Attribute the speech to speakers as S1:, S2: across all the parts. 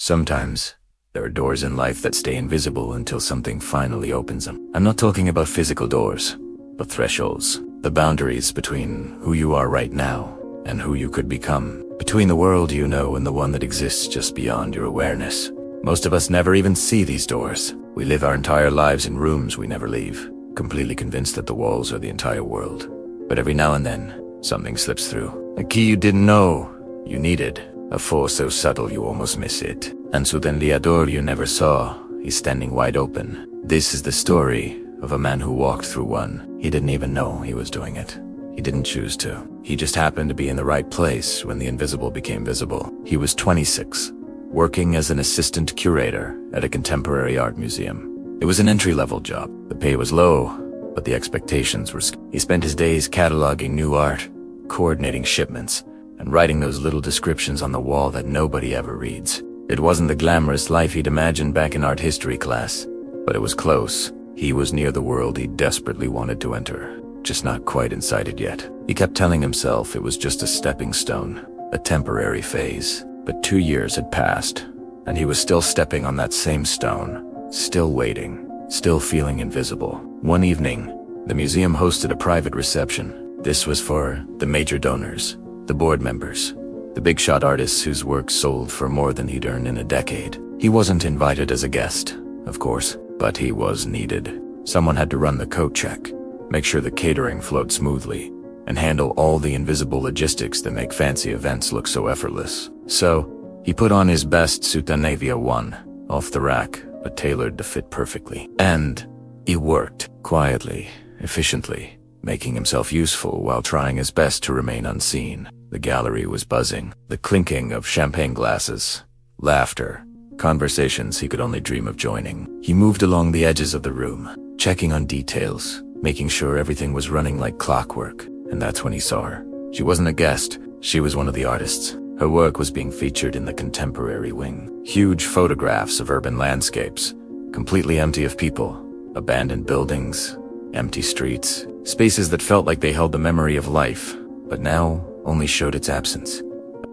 S1: Sometimes, there are doors in life that stay invisible until something finally opens them. I'm not talking about physical doors, but thresholds. The boundaries between who you are right now and who you could become. Between the world you know and the one that exists just beyond your awareness. Most of us never even see these doors. We live our entire lives in rooms we never leave, completely convinced that the walls are the entire world. But every now and then, something slips through. A key you didn't know you needed. A force so subtle you almost miss it. And suddenly a door you never saw is standing wide open. This is the story of a man who walked through one. He didn't even know he was doing it. He didn't choose to. He just happened to be in the right place when the invisible became visible. He was 26, working as an assistant curator at a contemporary art museum. It was an entry-level job. The pay was low, but the expectations were He spent his days cataloging new art, coordinating shipments, and writing those little descriptions on the wall that nobody ever reads. It wasn't the glamorous life he'd imagined back in art history class, but it was close. He was near the world he desperately wanted to enter, just not quite inside it yet. He kept telling himself it was just a stepping stone, a temporary phase. But 2 years had passed, and he was still stepping on that same stone, still waiting, still feeling invisible. One evening, the museum hosted a private reception. This was for the major donors, the board members, the big-shot artists whose work sold for more than he'd earned in a decade. He wasn't invited as a guest, of course, but he was needed. Someone had to run the coat check, make sure the catering flowed smoothly, and handle all the invisible logistics that make fancy events look so effortless. So, he put on his best Sutanavia 1, off the rack, but tailored to fit perfectly. And he worked, quietly, efficiently, making himself useful while trying his best to remain unseen. The gallery was buzzing, the clinking of champagne glasses, laughter, conversations he could only dream of joining. He moved along the edges of the room, checking on details, making sure everything was running like clockwork. And that's when he saw her. She wasn't a guest, she was one of the artists. Her work was being featured in the contemporary wing. Huge photographs of urban landscapes, completely empty of people, abandoned buildings, empty streets, spaces that felt like they held the memory of life, but now only showed its absence.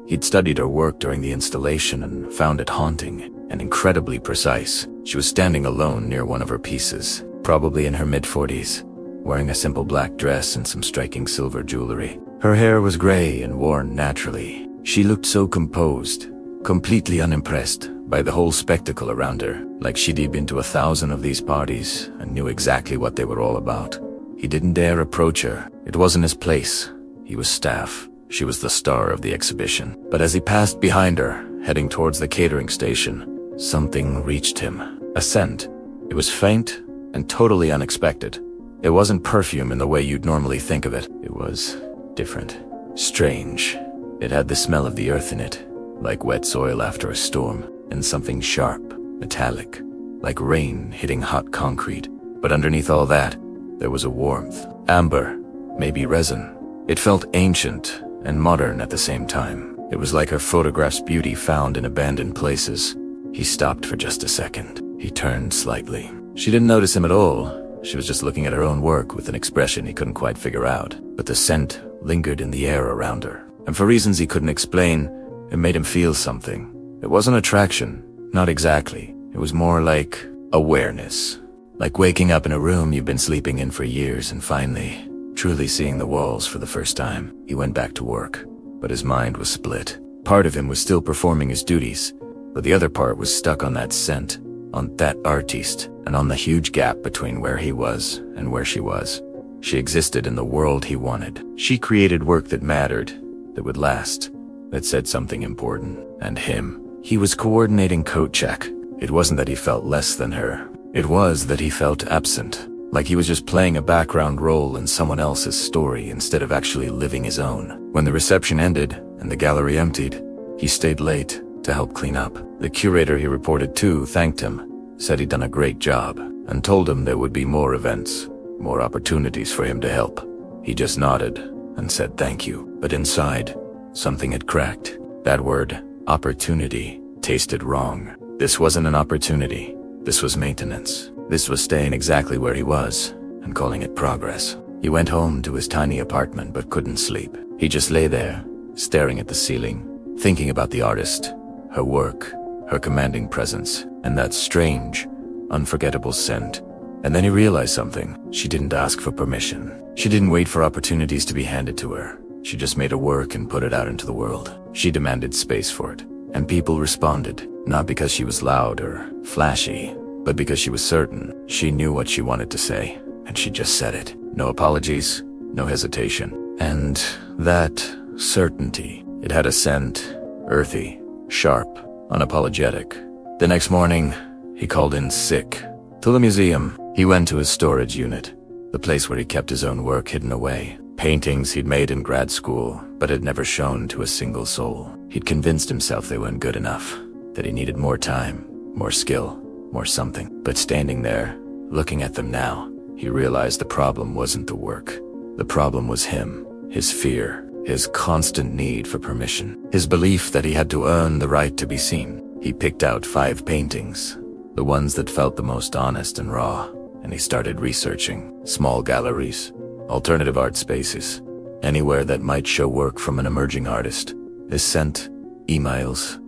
S1: He'd studied her work during the installation and found it haunting and incredibly precise. She was standing alone near one of her pieces, probably in her mid-40s, wearing a simple black dress and some striking silver jewelry. Her hair was gray and worn naturally. She looked so composed, completely unimpressed by the whole spectacle around her, like she'd been to 1,000 of these parties and knew exactly what they were all about. He didn't dare approach her. It wasn't his place. He was staff. She was the star of the exhibition. But as he passed behind her, heading towards the catering station, something reached him. A scent. It was faint and totally unexpected. It wasn't perfume in the way you'd normally think of it. It was different, strange. It had the smell of the earth in it, like wet soil after a storm, and something sharp, metallic, like rain hitting hot concrete. But underneath all that, there was a warmth. Amber, maybe resin. It felt ancient and modern at the same time. It was like her photograph's beauty found in abandoned places. He stopped for just a second. He turned slightly. She didn't notice him at all. She was just looking at her own work with an expression he couldn't quite figure out. But the scent lingered in the air around her. And for reasons he couldn't explain, it made him feel something. It wasn't attraction, not exactly. It was more like awareness. Like waking up in a room you've been sleeping in for years and finally, truly seeing the walls for the first time. He went back to work, but his mind was split. Part of him was still performing his duties, but the other part was stuck on that scent, on that artiste, and on the huge gap between where he was and where she was. She existed in the world he wanted. She created work that mattered, that would last, that said something important. And him. He was coordinating coat check. It wasn't that he felt less than her. It was that he felt absent, like he was just playing a background role in someone else's story instead of actually living his own. When the reception ended and the gallery emptied, he stayed late to help clean up. The curator he reported to thanked him, said he'd done a great job, and told him there would be more events, more opportunities for him to help. He just nodded and said thank you. But inside, something had cracked. That word, opportunity, tasted wrong. This wasn't an opportunity. This was maintenance. This was staying exactly where he was and calling it progress. He went home to his tiny apartment but couldn't sleep. He just lay there, staring at the ceiling, thinking about the artist, her work, her commanding presence, and that strange, unforgettable scent. And then he realized something. She didn't ask for permission. She didn't wait for opportunities to be handed to her. She just made it work and put it out into the world. She demanded space for it, and people responded, not because she was loud or flashy, but because she was certain. She knew what she wanted to say, and she just said it. No apologies, no hesitation. And that certainty, it had a scent, earthy, sharp, unapologetic. The next morning, he called in sick. To the museum, he went to his storage unit, the place where he kept his own work hidden away. Paintings he'd made in grad school, but had never shown to a single soul. He'd convinced himself they weren't good enough, that he needed more time, more skill, more something. But standing there, looking at them now, he realized the problem wasn't the work. The problem was him, his fear, his constant need for permission, his belief that he had to earn the right to be seen. He picked out 5 paintings, the ones that felt the most honest and raw, and he started researching small galleries, alternative art spaces, anywhere that might show work from an emerging artist. He sent emails,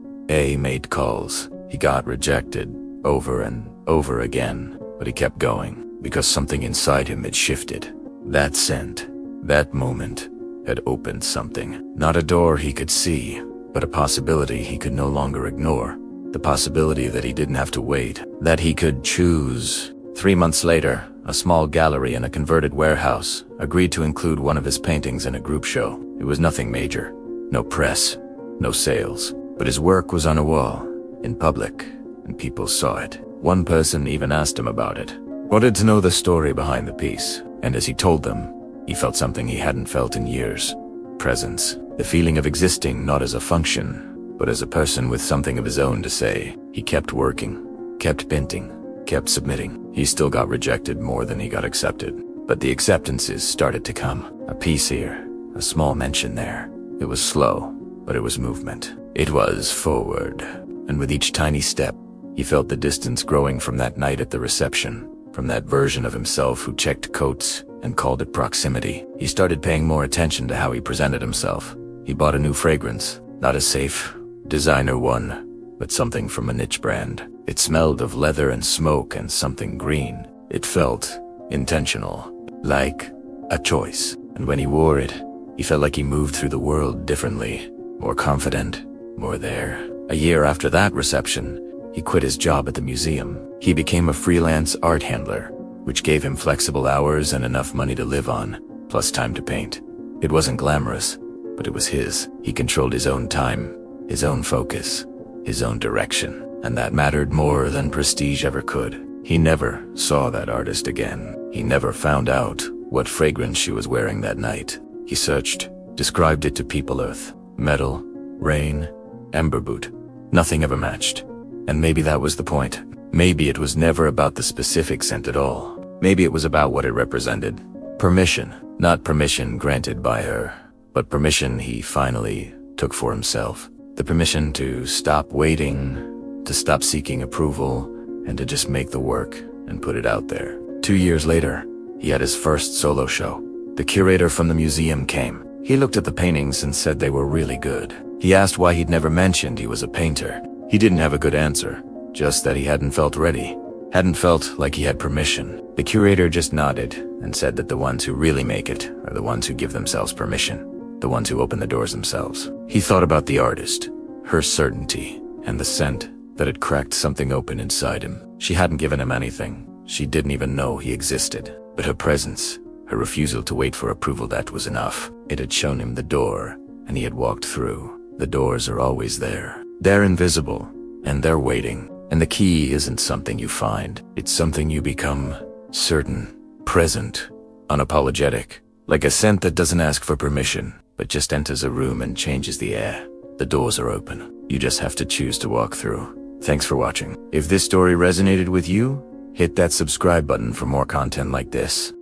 S1: made calls. He got rejected over and over again, but he kept going because something inside him had shifted. That scent, that moment, had opened something. Not a door he could see, but a possibility he could no longer ignore. The possibility that he didn't have to wait, that he could choose. 3 months later, a small gallery in a converted warehouse agreed to include one of his paintings in a group show. It was nothing major, no press, no sales, but his work was on a wall, in public, and people saw it. One person even asked him about it, wanted to know the story behind the piece, and as he told them, he felt something he hadn't felt in years. Presence, the feeling of existing not as a function, but as a person with something of his own to say. He kept working, kept painting, kept submitting. He still got rejected more than he got accepted, but the acceptances started to come. A piece here, a small mention there. It was slow, but it was movement. It was forward, and with each tiny step, he felt the distance growing from that night at the reception, from that version of himself who checked coats and called it proximity. He started paying more attention to how he presented himself. He bought a new fragrance, not a safe, designer one, but something from a niche brand. It smelled of leather and smoke and something green. It felt intentional, like a choice. And when he wore it, he felt like he moved through the world differently, more confident, more there. A year after that reception, he quit his job at the museum. He became a freelance art handler, which gave him flexible hours and enough money to live on, plus time to paint. It wasn't glamorous, but it was his. He controlled his own time, his own focus, his own direction, and that mattered more than prestige ever could. He never saw that artist again. He never found out what fragrance she was wearing that night. He searched, described it to People Earth, metal, rain, ember boot. Nothing ever matched. And maybe that was the point. Maybe it was never about the specific scent at all. Maybe it was about what it represented. Permission. Not permission granted by her, but permission he finally took for himself. The permission to stop waiting, to stop seeking approval, and to just make the work and put it out there. 2 years later, he had his first solo show. The curator from the museum came. He looked at the paintings and said they were really good. He asked why he'd never mentioned he was a painter. He didn't have a good answer, just that he hadn't felt ready, hadn't felt like he had permission. The curator just nodded and said that the ones who really make it are the ones who give themselves permission, the ones who open the doors themselves. He thought about the artist, her certainty, and the scent that had cracked something open inside him. She hadn't given him anything. She didn't even know he existed. But her presence, her refusal to wait for approval, that was enough. It had shown him the door, and he had walked through. The doors are always there. They're invisible, and they're waiting. And the key isn't something you find. It's something you become. Certain, present, unapologetic. Like a scent that doesn't ask for permission, but just enters a room and changes the air. The doors are open. You just have to choose to walk through. Thanks for watching. If this story resonated with you, hit that subscribe button for more content like this.